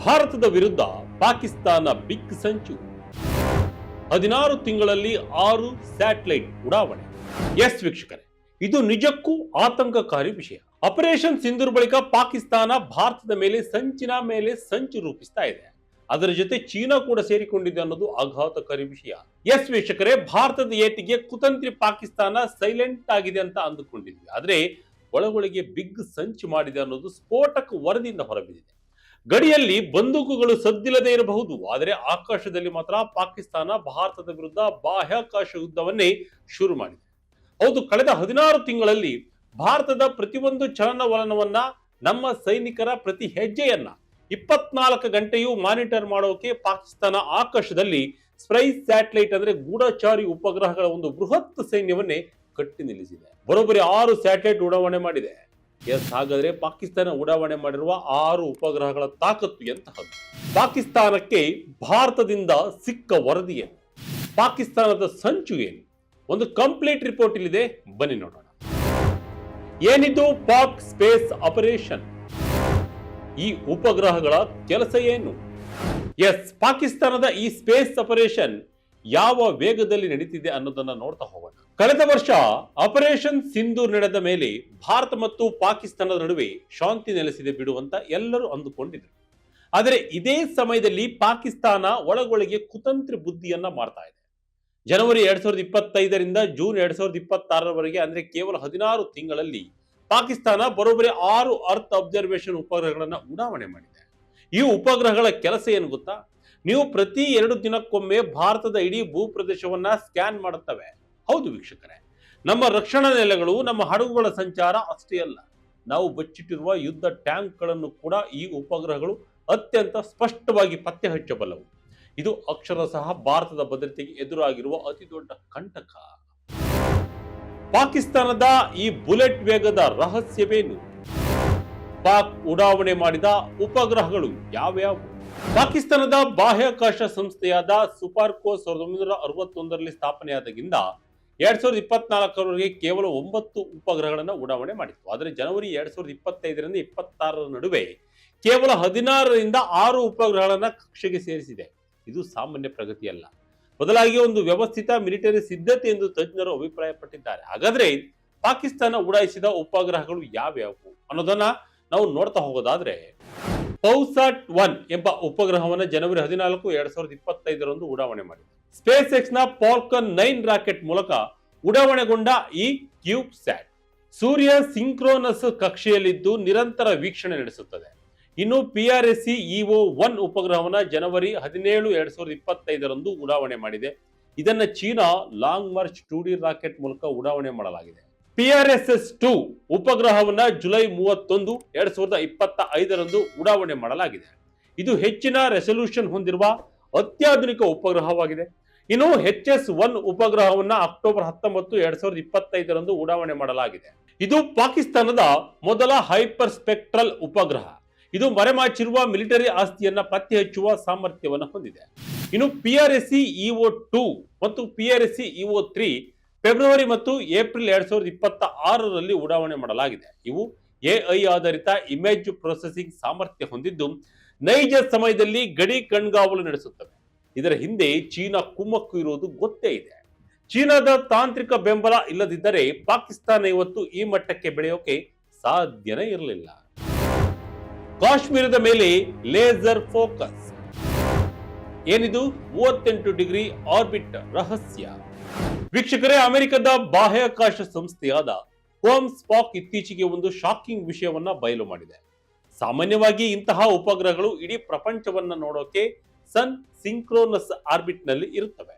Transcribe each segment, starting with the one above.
ಭಾರತದ ವಿರುದ್ಧ ಪಾಕಿಸ್ತಾನ ಬಿಗ್ ಸಂಚು. 16 ತಿಂಗಳಲ್ಲಿ 6 ಸ್ಯಾಟಲೈಟ್ ಉಡಾವಣೆ. ಎಸ್ ವೀಕ್ಷಕರೇ, ಇದು ನಿಜಕ್ಕೂ ಆತಂಕಕಾರಿ ವಿಷಯ. ಆಪರೇಷನ್ ಸಿಂಧೂರ್ ಬಳಿಕ ಪಾಕಿಸ್ತಾನ ಭಾರತದ ಮೇಲೆ ಸಂಚು ರೂಪಿಸ್ತಾ ಇದೆ. ಅದರ ಜೊತೆ ಚೀನಾ ಕೂಡ ಸೇರಿಕೊಂಡಿದೆ ಅನ್ನೋದು ಆಘಾತಕಾರಿ ವಿಷಯ. ಎಸ್ ವೀಕ್ಷಕರೇ, ಭಾರತದ ಏಟಿಗೆ ಕುತಂತ್ರಿ ಪಾಕಿಸ್ತಾನ ಸೈಲೆಂಟ್ ಆಗಿದೆ ಅಂತ ಅಂದುಕೊಂಡಿದ್ವಿ. ಆದ್ರೆ ಒಳಗೊಳಗೆ ಬಿಗ್ ಸಂಚು ಮಾಡಿದೆ ಅನ್ನೋದು ಸ್ಫೋಟಕ ವರದಿಯಿಂದ ಹೊರಬಿದ್ದಿದೆ. ಗಡಿಯಲ್ಲಿ ಬಂದೂಕುಗಳು ಸದ್ದಿಲ್ಲದೆ ಇರಬಹುದು, ಆದರೆ ಆಕಾಶದಲ್ಲಿ ಮಾತ್ರ ಪಾಕಿಸ್ತಾನ ಭಾರತದ ವಿರುದ್ಧ ಬಾಹ್ಯಾಕಾಶ ಯುದ್ಧವನ್ನೇ ಶುರು ಮಾಡಿದೆ. ಹೌದು, ಕಳೆದ 16 ತಿಂಗಳಲ್ಲಿ ಭಾರತದ ಪ್ರತಿಯೊಂದು ಚಲನವಲನವನ್ನ, ನಮ್ಮ ಸೈನಿಕರ ಪ್ರತಿ ಹೆಜ್ಜೆಯನ್ನ 24 ಗಂಟೆಯೂ ಮಾನಿಟರ್ ಮಾಡೋಕೆ ಪಾಕಿಸ್ತಾನ ಆಕಾಶದಲ್ಲಿ ಸ್ಪೈಸ್ ಸ್ಯಾಟಲೈಟ್ ಅಂದ್ರೆ ಗೂಢಚಾರಿ ಉಪಗ್ರಹಗಳ ಒಂದು ಬೃಹತ್ ಸೈನ್ಯವನ್ನೇ ಕಟ್ಟಿ ನಿಲ್ಲಿಸಿದೆ. ಬರೋಬ್ಬರಿ 6 ಸ್ಯಾಟಲೈಟ್ ಉಡಾವಣೆ ಮಾಡಿದೆ. ಎಸ್, ಹಾಗಾದ್ರೆ ಪಾಕಿಸ್ತಾನ ಉಡಾವಣೆ ಮಾಡಿರುವ 6 ಉಪಗ್ರಹಗಳ ತಾಕತ್ತು ಎಂತಹದ್ದು? ಪಾಕಿಸ್ತಾನಕ್ಕೆ ಭಾರತದಿಂದ ಸಿಕ್ಕ ವರದಿ ಏನು? ಪಾಕಿಸ್ತಾನದ ಸಂಚು ಏನು? ಒಂದು ಕಂಪ್ಲೀಟ್ ರಿಪೋರ್ಟ್ ಇಲ್ಲಿದೆ, ಬನ್ನಿ ನೋಡೋಣ. ಏನಿದು ಪಾಕ್ ಸ್ಪೇಸ್ ಆಪರೇಷನ್? ಈ ಉಪಗ್ರಹಗಳ ಕೆಲಸ ಏನು? ಎಸ್, ಪಾಕಿಸ್ತಾನದ ಈ ಸ್ಪೇಸ್ ಆಪರೇಷನ್ ಯಾವ ವೇಗದಲ್ಲಿ ನಡೀತಿದೆ ಅನ್ನೋದನ್ನ ನೋಡ್ತಾ ಹೋಗೋಣ. ಕಳೆದ ವರ್ಷ ಆಪರೇಷನ್ ಸಿಂಧೂರ್ ನಡೆದ ಮೇಲೆ ಭಾರತ ಮತ್ತು ಪಾಕಿಸ್ತಾನದ ನಡುವೆ ಶಾಂತಿ ನೆಲೆಸಿದೆ ಬಿಡುವಂತ ಎಲ್ಲರೂ ಅಂದುಕೊಂಡಿದ್ರು. ಆದರೆ ಇದೇ ಸಮಯದಲ್ಲಿ ಪಾಕಿಸ್ತಾನ ಒಳಗೊಳಗೆ ಕುತಂತ್ರಿ ಬುದ್ಧಿಯನ್ನ ಮಾಡ್ತಾ ಇದೆ. ಜನವರಿ 2025ರಿಂದ ಜೂನ್ 2026ರವರೆಗೆ ಅಂದ್ರೆ ಕೇವಲ 16 ತಿಂಗಳಲ್ಲಿ ಪಾಕಿಸ್ತಾನ ಬರೋಬ್ಬರಿ 6 ಅರ್ತ್ ಅಬ್ಸರ್ವೇಷನ್ ಉಪಗ್ರಹಗಳನ್ನ ಉಡಾವಣೆ ಮಾಡಿದೆ. ಈ ಉಪಗ್ರಹಗಳ ಕೆಲಸ ಏನು ಗೊತ್ತಾ? ನೀವು ಪ್ರತಿ 2 ದಿನಕ್ಕೊಮ್ಮೆ ಭಾರತದ ಇಡೀ ಭೂಪ್ರದೇಶವನ್ನ ಸ್ಕ್ಯಾನ್ ಮಾಡುತ್ತವೆ. ಹೌದು ವೀಕ್ಷಕರೇ, ನಮ್ಮ ರಕ್ಷಣಾ ನೆಲೆಗಳು, ನಮ್ಮ ಹಡಗುಗಳ ಸಂಚಾರ ಅಷ್ಟೇ ಅಲ್ಲ, ನಾವು ಬಚ್ಚಿಟ್ಟಿರುವ ಯುದ್ಧ ಟ್ಯಾಂಕ್ಗಳನ್ನು ಕೂಡ ಈ ಉಪಗ್ರಹಗಳು ಅತ್ಯಂತ ಸ್ಪಷ್ಟವಾಗಿ ಪತ್ತೆ ಹಚ್ಚಬಲ್ಲವು. ಇದು ಅಕ್ಷರಶಃ ಭಾರತದ ಭದ್ರತೆಗೆ ಎದುರಾಗಿರುವ ಅತಿ ದೊಡ್ಡ ಕಂಟಕ. ಪಾಕಿಸ್ತಾನದ ಈ ಬುಲೆಟ್ ವೇಗದ ರಹಸ್ಯವೇನು? ಪಾಕ್ ಉಡಾವಣೆ ಮಾಡಿದ ಉಪಗ್ರಹಗಳು ಯಾವ್ಯಾವು? ಪಾಕಿಸ್ತಾನದ ಬಾಹ್ಯಾಕಾಶ ಸಂಸ್ಥೆಯಾದ ಸುಪಾರ್ಕೋ 1961ರಲ್ಲಿ ಸ್ಥಾಪನೆಯಾದಾಗಿಂದ 2024ರವರೆಗೆ ಕೇವಲ 9 ಉಪಗ್ರಹಗಳನ್ನು ಉಡಾವಣೆ ಮಾಡಿತ್ತು. ಆದರೆ ಜನವರಿ 2025ರಿಂದ 26ರ ನಡುವೆ ಕೇವಲ 16ರಿಂದ 6 ಉಪಗ್ರಹಗಳನ್ನ ಕಕ್ಷೆಗೆ ಸೇರಿಸಿದೆ. ಇದು ಸಾಮಾನ್ಯ ಪ್ರಗತಿಯಲ್ಲ, ಬದಲಾಗಿ ಒಂದು ವ್ಯವಸ್ಥಿತ ಮಿಲಿಟರಿ ಸಿದ್ಧತೆ ಎಂದು ತಜ್ಞರು ಅಭಿಪ್ರಾಯಪಟ್ಟಿದ್ದಾರೆ. ಹಾಗಾದ್ರೆ ಪಾಕಿಸ್ತಾನ ಉಡಾಯಿಸಿದ ಉಪಗ್ರಹಗಳು ಯಾವ್ಯಾವು ಅನ್ನೋದನ್ನ ನಾವು ನೋಡ್ತಾ ಹೋಗೋದಾದ್ರೆ, ಪೌಸಾಟ್ 1 ಎಂಬ ಉಪಗ್ರಹವನ್ನು ಜನವರಿ 14, 2025ರಂದು ಉಡಾವಣೆ ಮಾಡಿದೆ. ಸ್ಪೇಸ್ ಎಕ್ಸ್ ನ ಫಾಲ್ಕನ್ 9 ರಾಕೆಟ್ ಮೂಲಕ ಉಡಾವಣೆಗೊಂಡ ಈ ಕ್ಯೂಬ್ ಸ್ಯಾಟ್ ಸೂರ್ಯ ಸಿಂಕ್ರೋನಸ್ ಕಕ್ಷೆಯಲ್ಲಿದ್ದು ನಿರಂತರ ವೀಕ್ಷಣೆ ನಡೆಸುತ್ತದೆ. ಇನ್ನು PRSC EO-1 ಉಪಗ್ರಹವನ್ನು ಜನವರಿ 17, 2025ರಂದು ಉಡಾವಣೆ ಮಾಡಿದೆ. ಇದನ್ನ China long March 2D rocket ಮೂಲಕ ಉಡಾವಣೆ ಮಾಡಲಾಗಿದೆ. PRSS-2 ಉಪಗ್ರಹವನ್ನ ಜುಲೈ 31, 2025ರಂದು ಉಡಾವಣೆ ಮಾಡಲಾಗಿದೆ. ಇದು ಹೆಚ್ಚಿನ ರೆಸಲ್ಯೂಷನ್ ಹೊಂದಿರುವ ಅತ್ಯಾಧುನಿಕ ಉಪಗ್ರಹವಾಗಿದೆ. ಇನ್ನು HS-1 ಉಪಗ್ರಹವನ್ನ ಅಕ್ಟೋಬರ್ 19, 2025ರಂದು ಉಡಾವಣೆ ಮಾಡಲಾಗಿದೆ. ಇದು ಪಾಕಿಸ್ತಾನದ ಮೊದಲ ಹೈಪರ್ ಸ್ಪೆಕ್ಟ್ರಲ್ ಉಪಗ್ರಹ. ಇದು ಮರೆಮಾಚಿರುವ ಮಿಲಿಟರಿ ಆಸ್ತಿಯನ್ನ ಪತ್ತೆ ಹಚ್ಚುವ ಸಾಮರ್ಥ್ಯವನ್ನು ಹೊಂದಿದೆ. ಇನ್ನು PRSC EO-2 ಮತ್ತು PRSC EO-3 ಫೆಬ್ರವರಿ ಮತ್ತು ಏಪ್ರಿಲ್ 2026ರಲ್ಲಿ ಉಡಾವಣೆ ಮಾಡಲಾಗಿದೆ. ಇವು AI ಆಧಾರಿತ ಇಮೇಜ್ ಪ್ರೊಸೆಸಿಂಗ್ ಸಾಮರ್ಥ್ಯ ಹೊಂದಿದ್ದು ನೈಜ ಸಮಯದಲ್ಲಿ ಗಡಿ ಕಣ್ಗಾವಲು ನಡೆಸುತ್ತವೆ. ಇದರ ಹಿಂದೆ ಚೀನಾ ಕುಮ್ಮಕ್ಕು ಇರುವುದು ಗೊತ್ತೇ ಇದೆ. ಚೀನಾದ ತಾಂತ್ರಿಕ ಬೆಂಬಲ ಇಲ್ಲದಿದ್ದರೆ ಪಾಕಿಸ್ತಾನ ಇವತ್ತು ಈ ಮಟ್ಟಕ್ಕೆ ಬೆಳೆಯೋಕೆ ಸಾಧ್ಯನೇ ಇರಲಿಲ್ಲ. ಕಾಶ್ಮೀರದ ಮೇಲೆ ಲೇಸರ್ ಫೋಕಸ್. ಏನಿದು 38 ಡಿಗ್ರಿ ಆರ್ಬಿಟ್ ರಹಸ್ಯ? ವೀಕ್ಷಕರೇ, ಅಮೆರಿಕದ ಬಾಹ್ಯಾಕಾಶ ಸಂಸ್ಥೆಯಾದ ಸ್ಪಾಕ್ ಇತ್ತೀಚೆಗೆ ಒಂದು ಶಾಕಿಂಗ್ ವಿಷಯವನ್ನ ಬಯಲು ಮಾಡಿದೆ. ಸಾಮಾನ್ಯವಾಗಿ ಇಂತಹ ಉಪಗ್ರಹಗಳು ಇಡೀ ಪ್ರಪಂಚವನ್ನ ನೋಡೋಕೆ ಸನ್ ಸಿಂಕ್ರೋನಸ್ ಆರ್ಬಿಟ್ ನಲ್ಲಿ ಇರುತ್ತವೆ.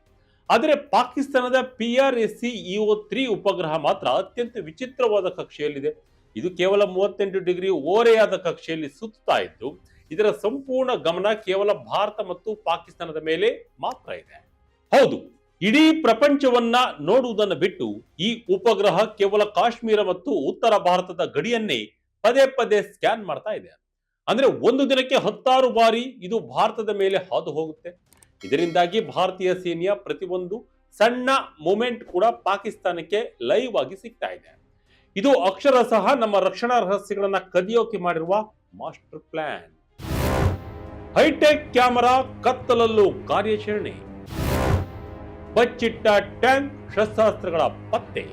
ಆದರೆ ಪಾಕಿಸ್ತಾನದ PRSC EO-3 ಉಪಗ್ರಹ ಮಾತ್ರ ಅತ್ಯಂತ ವಿಚಿತ್ರವಾದ ಕಕ್ಷೆಯಲ್ಲಿದೆ. ಇದು ಕೇವಲ 38 ಡಿಗ್ರಿ ಓರೆಯಾದ ಕಕ್ಷೆಯಲ್ಲಿ ಸುತ್ತಾ ಇದ್ದು, ಇದರ ಸಂಪೂರ್ಣ ಗಮನ ಕೇವಲ ಭಾರತ ಮತ್ತು ಪಾಕಿಸ್ತಾನದ ಮೇಲೆ ಮಾತ್ರ ಇದೆ. ಹೌದು, ಇಡೀ ಪ್ರಪಂಚವನ್ನ ನೋಡುವುದನ್ನು ಬಿಟ್ಟು ಈ ಉಪಗ್ರಹ ಕೇವಲ ಕಾಶ್ಮೀರ ಮತ್ತು ಉತ್ತರ ಭಾರತದ ಗಡಿಯನ್ನೇ ಪದೇ ಪದೇ ಸ್ಕ್ಯಾನ್ ಮಾಡ್ತಾ ಇದೆ. ಅಂದ್ರೆ ಒಂದು ದಿನಕ್ಕೆ 16 ಬಾರಿ ಇದು ಭಾರತದ ಮೇಲೆ ಹಾದು ಹೋಗುತ್ತೆ. ಇದರಿಂದಾಗಿ ಭಾರತೀಯ ಸೇನೆಯ ಪ್ರತಿಯೊಂದು ಸಣ್ಣ ಮೂಮೆಂಟ್ ಕೂಡ ಪಾಕಿಸ್ತಾನಕ್ಕೆ ಲೈವ್ ಆಗಿ ಸಿಗ್ತಾ ಇದೆ. ಇದು ಅಕ್ಷರಶಃ ನಮ್ಮ ರಕ್ಷಣಾ ರಹಸ್ಯಗಳನ್ನ ಕದಿಯೋಕೆ ಮಾಡಿರುವ ಮಾಸ್ಟರ್ ಪ್ಲಾನ್. ಹೈಟೆಕ್ ಕ್ಯಾಮೆರಾ ಕತ್ತಲಲ್ಲೂ ಕಾರ್ಯಾಚರಣೆ, ಬಚ್ಚಿಟ್ಟ ಟ್ಯಾಂಕ್ ಶಸ್ತ್ರಾಸ್ತ್ರಗಳ ಪತ್ತೆ.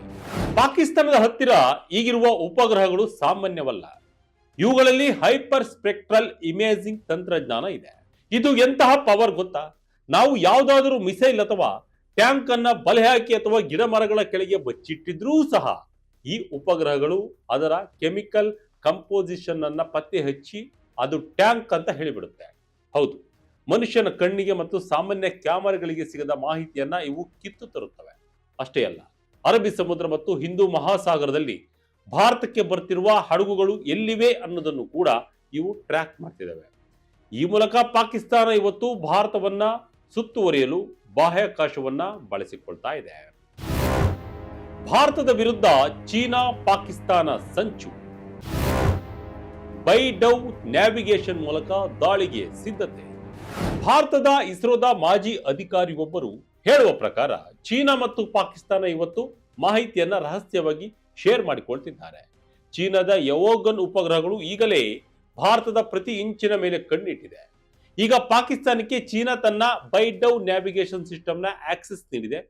ಪಾಕಿಸ್ತಾನದ ಹತ್ತಿರ ಈಗಿರುವ ಉಪಗ್ರಹಗಳು ಸಾಮಾನ್ಯವಲ್ಲ. ಇವುಗಳಲ್ಲಿ ಹೈಪರ್ ಸ್ಪೆಕ್ಟ್ರಲ್ ಇಮೇಜಿಂಗ್ ತಂತ್ರಜ್ಞಾನ ಇದೆ. ಇದು ಎಂತಹ ಪವರ್ ಗೊತ್ತಾ? ನಾವು ಯಾವುದಾದರೂ ಮಿಸೈಲ್ ಅಥವಾ ಟ್ಯಾಂಕ್ ಅನ್ನ ಬಲೆ ಹಾಕಿ ಅಥವಾ ಗಿಡ ಮರಗಳ ಕೆಳಗೆ ಬಚ್ಚಿಟ್ಟಿದ್ರೂ ಸಹ ಈ ಉಪಗ್ರಹಗಳು ಅದರ ಕೆಮಿಕಲ್ ಕಂಪೋಸಿಷನ್ ಅನ್ನ ಪತ್ತೆ ಹಚ್ಚಿ ಅದು ಟ್ಯಾಂಕ್ ಅಂತ ಹೇಳಿಬಿಡುತ್ತೆ. ಹೌದು, ಮನುಷ್ಯನ ಕಣ್ಣಿಗೆ ಮತ್ತು ಸಾಮಾನ್ಯ ಕ್ಯಾಮರಾಗಳಿಗೆ ಸಿಗದ ಮಾಹಿತಿಯನ್ನ ಇವು ಕಿತ್ತು ತರುತ್ತವೆ. ಅಷ್ಟೇ ಅಲ್ಲ, ಅರಬ್ಬಿ ಸಮುದ್ರ ಮತ್ತು ಹಿಂದೂ ಮಹಾಸಾಗರದಲ್ಲಿ ಭಾರತಕ್ಕೆ ಬರ್ತಿರುವ ಹಡಗುಗಳು ಎಲ್ಲಿವೆ ಅನ್ನೋದನ್ನು ಕೂಡ ಇವು ಟ್ರ್ಯಾಕ್ ಮಾಡ್ತಿದ್ದಾವೆ. ಈ ಮೂಲಕ ಪಾಕಿಸ್ತಾನ ಇವತ್ತು ಭಾರತವನ್ನ ಸುತ್ತುವರಿಯಲು ಬಾಹ್ಯಾಕಾಶವನ್ನ ಬಳಸಿಕೊಳ್ತಾ ಇದೆ. ಭಾರತದ ವಿರುದ್ಧ ಚೀನಾ ಪಾಕಿಸ್ತಾನ ಸಂಚು. ಬೈಡೌ ನ್ಯಾವಿಗೇಷನ್ ಮೂಲಕ ದಾಳಿಗೆ ಸಿದ್ಧತೆ. ಭಾರತದ ಇಸ್ರೋದ ಮಾಜಿ ಅಧಿಕಾರಿಯೊಬ್ಬರು ಹೇಳುವ ಪ್ರಕಾರ ಚೀನಾ ಮತ್ತು ಪಾಕಿಸ್ತಾನ ಇವತ್ತು ಮಾಹಿತಿಯನ್ನ ರಹಸ್ಯವಾಗಿ ಶೇರ್ ಮಾಡಿಕೊಳ್ತಿದ್ದಾರೆ. ಚೀನಾದ ಯವೋಗನ್ ಉಪಗ್ರಹಗಳು ಈಗಲೇ ಭಾರತದ ಪ್ರತಿ ಇಂಚಿನ ಮೇಲೆ ಕಣ್ಣಿಟ್ಟಿದೆ. ಈಗ ಪಾಕಿಸ್ತಾನಕ್ಕೆ ಚೀನಾ ತನ್ನ ಬೈಡೌ ನ್ಯಾವಿಗೇಷನ್ ಸಿಸ್ಟಮ್ನ ಆಕ್ಸೆಸ್ ನೀಡಿದೆ.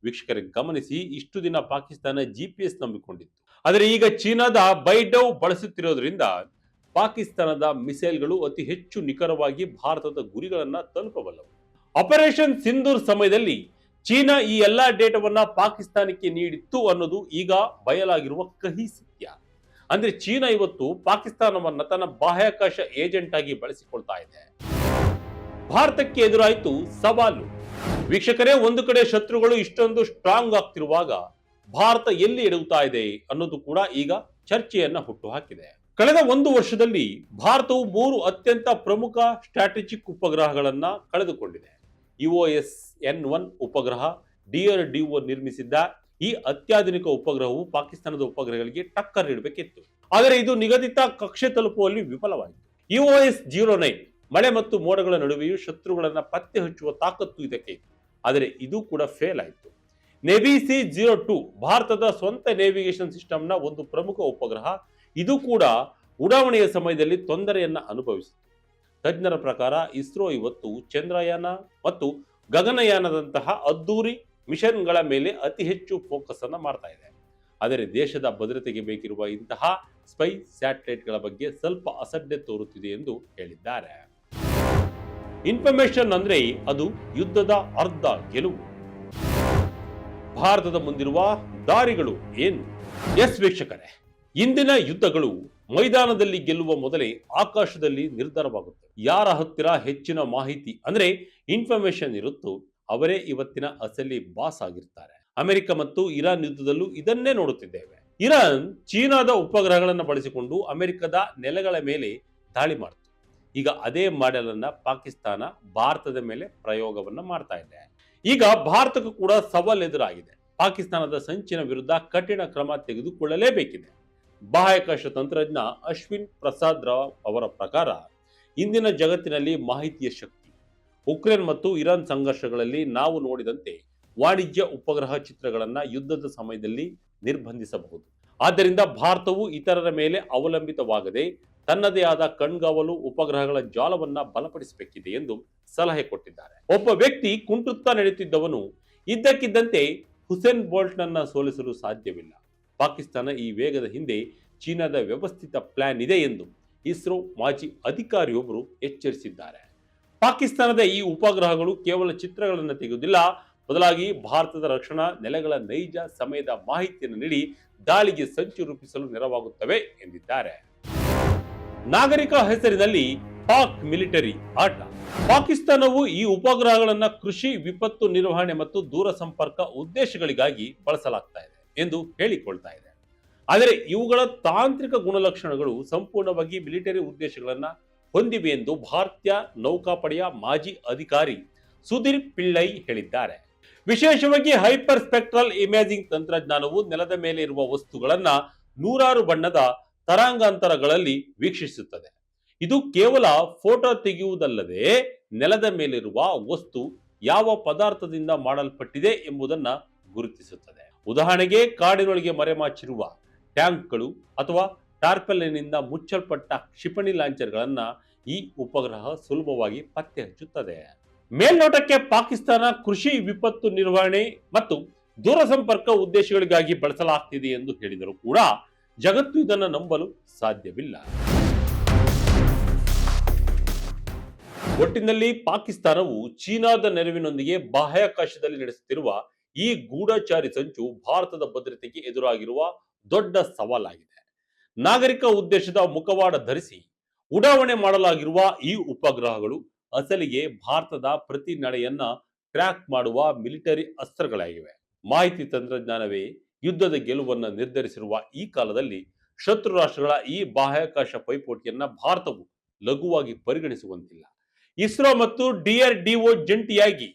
ವೀಕ್ಷಕರಿಗೆ ಗಮನಿಸಿ, ಇಷ್ಟು ದಿನ ಪಾಕಿಸ್ತಾನ GPS ನಂಬಿಕೊಂಡಿತ್ತು. ಆದರೆ ಈಗ ಚೀನಾದ ಬೈಡೌ ಬಳಸುತ್ತಿರೋದ್ರಿಂದ ಪಾಕಿಸ್ತಾನದ ಮಿಸೈಲ್ಗಳು ಅತಿ ಹೆಚ್ಚು ನಿಖರವಾಗಿ ಭಾರತದ ಗುರಿಗಳನ್ನ ತಲುಪಬಲ್ಲವು. ಆಪರೇಷನ್ ಸಿಂಧೂರ್ ಸಮಯದಲ್ಲಿ ಚೀನಾ ಈ ಎಲ್ಲಾ ಡೇಟಾವನ್ನ ಪಾಕಿಸ್ತಾನಕ್ಕೆ ನೀಡಿತ್ತು ಅನ್ನೋದು ಈಗ ಬಯಲಾಗಿರುವ ಕಹಿ ಸತ್ಯ. ಅಂದ್ರೆ ಚೀನಾ ಇವತ್ತು ಪಾಕಿಸ್ತಾನವನ್ನ ತನ್ನ ಬಾಹ್ಯಾಕಾಶ ಏಜೆಂಟ್ ಆಗಿ ಬಳಸಿಕೊಳ್ತಾ ಇದೆ. ಭಾರತಕ್ಕೆ ಎದುರಾಯಿತು ಸವಾಲು. ವೀಕ್ಷಕರೇ, ಒಂದು ಕಡೆ ಶತ್ರುಗಳು ಇಷ್ಟೊಂದು ಸ್ಟ್ರಾಂಗ್ ಆಗ್ತಿರುವಾಗ ಭಾರತ ಎಲ್ಲಿ ಎಡುತ್ತಾ ಇದೆ ಅನ್ನೋದು ಕೂಡ ಈಗ ಚರ್ಚೆಯನ್ನ ಹುಟ್ಟುಹಾಕಿದೆ. ಕಳೆದ ಒಂದು ವರ್ಷದಲ್ಲಿ ಭಾರತವು 3 ಅತ್ಯಂತ ಪ್ರಮುಖ ಸ್ಟ್ರಾಟಜಿಕ್ ಉಪಗ್ರಹಗಳನ್ನ ಕಳೆದುಕೊಂಡಿದೆ. EOS-N1 ಉಪಗ್ರಹ DRDO ನಿರ್ಮಿಸಿದ್ದ ಈ ಅತ್ಯಾಧುನಿಕ ಉಪಗ್ರಹವು ಪಾಕಿಸ್ತಾನದ ಉಪಗ್ರಹಗಳಿಗೆ ಟಕ್ಕರ್ ನೀಡಬೇಕಿತ್ತು. ಆದರೆ ಇದು ನಿಗದಿತ ಕಕ್ಷೆ ತಲುಪುವಲ್ಲಿ ವಿಫಲವಾಯಿತು. EOS-09 ಮಳೆ ಮತ್ತು ಮೋಡಗಳ ನಡುವೆಯೂ ಶತ್ರುಗಳನ್ನ ಪತ್ತೆ ಹಚ್ಚುವ ತಾಕತ್ತು ಇದಕ್ಕೆ ಇತ್ತು. ಆದರೆ ಇದು ಕೂಡ ಫೇಲ್ ಆಯಿತು. NavIC-02 ಭಾರತದ ಸ್ವಂತ ನೇವಿಗೇಷನ್ ಸಿಸ್ಟಮ್ನ ಒಂದು ಪ್ರಮುಖ ಉಪಗ್ರಹ. ಇದು ಕೂಡ ಉಡಾವಣೆಯ ಸಮಯದಲ್ಲಿ ತೊಂದರೆಯನ್ನ ಅನುಭವಿಸಿತು. ತಜ್ಞರ ಪ್ರಕಾರ ಇಸ್ರೋ ಇವತ್ತು ಚಂದ್ರಯಾನ ಮತ್ತು ಗಗನಯಾನದಂತಹ ಅದ್ದೂರಿ ಮಿಷನ್ಗಳ ಮೇಲೆ ಅತಿ ಹೆಚ್ಚು ಫೋಕಸ್ ಅನ್ನ ಮಾಡ್ತಾ ಇದೆ. ಆದರೆ ದೇಶದ ಭದ್ರತೆಗೆ ಬೇಕಿರುವ ಇಂತಹ ಸ್ಪೈ ಸ್ಯಾಟಲೈಟ್ಗಳ ಬಗ್ಗೆ ಸ್ವಲ್ಪ ಅಸಡ್ಡೆ ತೋರುತ್ತಿದೆ ಎಂದು ಹೇಳಿದ್ದಾರೆ. ಇನ್ಫಾರ್ಮೇಶನ್ ಅಂದ್ರೆ ಅದು ಯುದ್ಧದ ಅರ್ಧ ಗೆಲುವು. ಭಾರತದ ಮುಂದಿರುವ ದಾರಿಗಳು ಏನು? ಎಸ್ ವೀಕ್ಷಕರೇ, ಇಂದಿನ ಯುದ್ಧಗಳು ಮೈದಾನದಲ್ಲಿ ಗೆಲ್ಲುವ ಮೊದಲೇ ಆಕಾಶದಲ್ಲಿ ನಿರ್ಧಾರವಾಗುತ್ತೆ. ಯಾರ ಹತ್ತಿರ ಹೆಚ್ಚಿನ ಮಾಹಿತಿ ಅಂದ್ರೆ ಇನ್ಫಾರ್ಮೇಶನ್ ಇರುತ್ತೋ ಅವರೇ ಇವತ್ತಿನ ಅಸಲಿ ಬಾಸ್ ಆಗಿರ್ತಾರೆ. ಅಮೆರಿಕ ಮತ್ತು ಇರಾನ್ ಯುದ್ಧದಲ್ಲೂ ಇದನ್ನೇ ನೋಡುತ್ತಿದ್ದೇವೆ. ಇರಾನ್ ಚೀನಾದ ಉಪಗ್ರಹಗಳನ್ನು ಬಳಸಿಕೊಂಡು ಅಮೆರಿಕದ ನೆಲೆಗಳ ಮೇಲೆ ದಾಳಿ ಮಾಡಿತು. ಈಗ ಅದೇ ಮಾಡೆಲ್ ಅನ್ನ ಪಾಕಿಸ್ತಾನ ಭಾರತದ ಮೇಲೆ ಪ್ರಯೋಗವನ್ನ ಮಾಡ್ತಾ ಇದೆ. ಈಗ ಭಾರತಕ್ಕೂ ಕೂಡ ಸವಾಲ್ ಎದುರಾಗಿದೆ. ಪಾಕಿಸ್ತಾನದ ಸಂಚಿನ ವಿರುದ್ಧ ಕಠಿಣ ಕ್ರಮ ತೆಗೆದುಕೊಳ್ಳಲೇಬೇಕಿದೆ. ಬಾಹ್ಯಾಕಾಶ ತಂತ್ರಜ್ಞ ಅಶ್ವಿನ್ ಪ್ರಸಾದ್ ರಾವ್ ಅವರ ಪ್ರಕಾರ ಇಂದಿನ ಜಗತ್ತಿನಲ್ಲಿ ಮಾಹಿತಿಯ ಶಕ್ತಿ. ಉಕ್ರೇನ್ ಮತ್ತು ಇರಾನ್ ಸಂಘರ್ಷಗಳಲ್ಲಿ ನಾವು ನೋಡಿದಂತೆ ವಾಣಿಜ್ಯ ಉಪಗ್ರಹ ಚಿತ್ರಗಳನ್ನು ಯುದ್ಧದ ಸಮಯದಲ್ಲಿ ನಿರ್ಬಂಧಿಸಬಹುದು. ಆದ್ದರಿಂದ ಭಾರತವು ಇತರರ ಮೇಲೆ ಅವಲಂಬಿತವಾಗದೆ ತನ್ನದೇ ಆದ ಕಣ್ಗಾವಲು ಉಪಗ್ರಹಗಳ ಜಾಲವನ್ನ ಬಲಪಡಿಸಬೇಕಿದೆ ಎಂದು ಸಲಹೆ ಕೊಟ್ಟಿದ್ದಾರೆ. ಒಬ್ಬ ವ್ಯಕ್ತಿ ಕುಂಟುತ್ತಾ ನಡೆಯುತ್ತಿದ್ದವನು ಇದ್ದಕ್ಕಿದ್ದಂತೆ ಹುಸೇನ್ ಬೋಲ್ಟ್ನನ್ನ ಸೋಲಿಸಲು ಸಾಧ್ಯವಿಲ್ಲ. ಪಾಕಿಸ್ತಾನ ಈ ವೇಗದ ಹಿಂದೆ ಚೀನಾದ ವ್ಯವಸ್ಥಿತ ಪ್ಲಾನ್ ಇದೆ ಎಂದು ಇಸ್ರೋ ಮಾಜಿ ಅಧಿಕಾರಿಯೊಬ್ಬರು ಎಚ್ಚರಿಸಿದ್ದಾರೆ. ಪಾಕಿಸ್ತಾನದ ಈ ಉಪಗ್ರಹಗಳು ಕೇವಲ ಚಿತ್ರಗಳನ್ನು ತೆಗೆಯುವುದಿಲ್ಲ, ಬದಲಾಗಿ ಭಾರತದ ರಕ್ಷಣಾ ನೆಲೆಗಳ ನೈಜ ಸಮಯದ ಮಾಹಿತಿಯನ್ನು ನೀಡಿ ದಾಳಿಗೆ ಸಂಚು ರೂಪಿಸಲು ನೆರವಾಗುತ್ತವೆ ಎಂದಿದ್ದಾರೆ. ನಾಗರಿಕ ಹೆಸರಿನಲ್ಲಿ ಪಾಕ್ ಮಿಲಿಟರಿ ಆಟ. ಪಾಕಿಸ್ತಾನವು ಈ ಉಪಗ್ರಹಗಳನ್ನು ಕೃಷಿ, ವಿಪತ್ತು ನಿರ್ವಹಣೆ ಮತ್ತು ದೂರ ಸಂಪರ್ಕ ಉದ್ದೇಶಗಳಿಗಾಗಿ ಬಳಸಲಾಗ್ತಾ ಇದೆ ಎಂದು ಹೇಳಿಕೊಳ್ತಾ ಇದೆ. ಆದರೆ ಇವುಗಳ ತಾಂತ್ರಿಕ ಗುಣಲಕ್ಷಣಗಳು ಸಂಪೂರ್ಣವಾಗಿ ಮಿಲಿಟರಿ ಉದ್ದೇಶಗಳನ್ನ ಹೊಂದಿವೆ ಎಂದು ಭಾರತೀಯ ನೌಕಾಪಡೆಯ ಮಾಜಿ ಅಧಿಕಾರಿ ಸುಧೀರ್ ಪಿಳ್ಳೈ ಹೇಳಿದ್ದಾರೆ. ವಿಶೇಷವಾಗಿ ಹೈಪರ್ ಸ್ಪೆಕ್ಟ್ರಲ್ ಇಮೇಜಿಂಗ್ ತಂತ್ರಜ್ಞಾನವು ನೆಲದ ಮೇಲೆ ಇರುವ ವಸ್ತುಗಳನ್ನ ನೂರಾರು ಬಣ್ಣದ ತರಂಗಾಂತರಗಳಲ್ಲಿ ವೀಕ್ಷಿಸುತ್ತದೆ. ಇದು ಕೇವಲ ಫೋಟೋ ತೆಗೆಯುವುದಲ್ಲದೆ ನೆಲದ ಮೇಲಿರುವ ವಸ್ತು ಯಾವ ಪದಾರ್ಥದಿಂದ ಮಾಡಲ್ಪಟ್ಟಿದೆ ಎಂಬುದನ್ನ ಗುರುತಿಸುತ್ತದೆ. ಉದಾಹರಣೆಗೆ, ಕಾಡಿನೊಳಗೆ ಮರೆಮಾಚಿರುವ ಟ್ಯಾಂಕ್ಗಳು ಅಥವಾ ಟಾರ್ಪೆಲಿನಿಂದ ಮುಚ್ಚಲ್ಪಟ್ಟ ಕ್ಷಿಪಣಿ ಲಾಂಚರ್ಗಳನ್ನ ಈ ಉಪಗ್ರಹ ಸುಲಭವಾಗಿ ಪತ್ತೆ ಹಚ್ಚುತ್ತದೆ. ಮೇಲ್ನೋಟಕ್ಕೆ ಪಾಕಿಸ್ತಾನ ಕೃಷಿ ವಿಪತ್ತು ನಿರ್ವಹಣೆ ಮತ್ತು ದೂರಸಂಪರ್ಕ ಉದ್ದೇಶಗಳಿಗಾಗಿ ಬಳಸಲಾಗ್ತಿದೆ ಎಂದು ಹೇಳಿದರೂ ಕೂಡ ಜಗತ್ತು ಇದನ್ನು ನಂಬಲು ಸಾಧ್ಯವಿಲ್ಲ. ಒಟ್ಟಿನಲ್ಲಿ ಪಾಕಿಸ್ತಾನವು ಚೀನಾದ ನೆರವಿನೊಂದಿಗೆ ಬಾಹ್ಯಾಕಾಶದಲ್ಲಿ ನಡೆಸುತ್ತಿರುವ ಈ ಗೂಢಚಾರಿ ಸಂಚು ಭಾರತದ ಭದ್ರತೆಗೆ ಎದುರಾಗಿರುವ ದೊಡ್ಡ ಸವಾಲಾಗಿದೆ. ನಾಗರಿಕ ಉದ್ದೇಶದ ಮುಖವಾಡ ಧರಿಸಿ ಉಡಾವಣೆ ಮಾಡಲಾಗಿರುವ ಈ ಉಪಗ್ರಹಗಳು ಅಸಲಿಗೆ ಭಾರತದ ಪ್ರತಿ ನಡೆಯನ್ನ ಟ್ರ್ಯಾಕ್ ಮಾಡುವ ಮಿಲಿಟರಿ ಅಸ್ತ್ರಗಳಾಗಿವೆ. ಮಾಹಿತಿ ತಂತ್ರಜ್ಞಾನವೇ ಯುದ್ಧದ ಗೆಲುವನ್ನು ನಿರ್ಧರಿಸಿರುವ ಈ ಕಾಲದಲ್ಲಿ ಶತ್ರು ರಾಷ್ಟ್ರಗಳ ಈ ಬಾಹ್ಯಾಕಾಶ ಪೈಪೋಟಿಯನ್ನ ಭಾರತವು ಲಘುವಾಗಿ ಪರಿಗಣಿಸುವಂತಿಲ್ಲ. ಇಸ್ರೋ ಮತ್ತು ಡಿಆರ್ಡಿಒ ಜಂಟಿಯಾಗಿ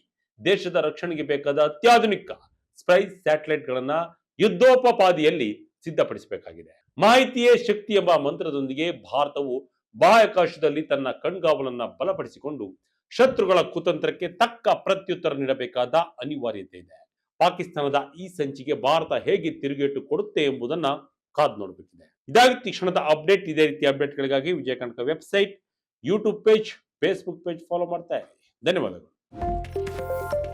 ದೇಶದ ರಕ್ಷಣೆಗೆ ಬೇಕಾದ ಅತ್ಯಾಧುನಿಕ ಸ್ಪೈಸ್ ಸ್ಯಾಟಲೈಟ್ ಗಳನ್ನ ಯುದ್ಧೋಪಪಾದಿಯಲ್ಲಿ ಸಿದ್ಧಪಡಿಸಬೇಕಾಗಿದೆ. ಮಾಹಿತಿಯೇ ಶಕ್ತಿ ಎಂಬ ಮಂತ್ರದೊಂದಿಗೆ ಭಾರತವು ಬಾಹ್ಯಾಕಾಶದಲ್ಲಿ ತನ್ನ ಕಣ್ಗಾವಲನ್ನ ಬಲಪಡಿಸಿಕೊಂಡು ಶತ್ರುಗಳ ಕುತಂತ್ರಕ್ಕೆ ತಕ್ಕ ಪ್ರತ್ಯುತ್ತರ ನೀಡಬೇಕಾದ ಅನಿವಾರ್ಯತೆ ಇದೆ. ಪಾಕಿಸ್ತಾನದ ಈ ಸಂಚಿಗೆ ಭಾರತ ಹೇಗೆ ತಿರುಗೇಟು ಕೊಡುತ್ತೆ ಎಂಬುದನ್ನ ಕಾದು ನೋಡಬೇಕಿದೆ. ಇದಾಗಿತ್ತು ಈ ಕ್ಷಣದ ಅಪ್ಡೇಟ್. ಇದೇ ರೀತಿ ಅಪ್ಡೇಟ್ಗಳಿಗಾಗಿ Vijaya Kanaka website, YouTube page, Facebook page follow ಮಾಡ್ತಾ ಇರಿ. ಧನ್ಯವಾದಗಳು.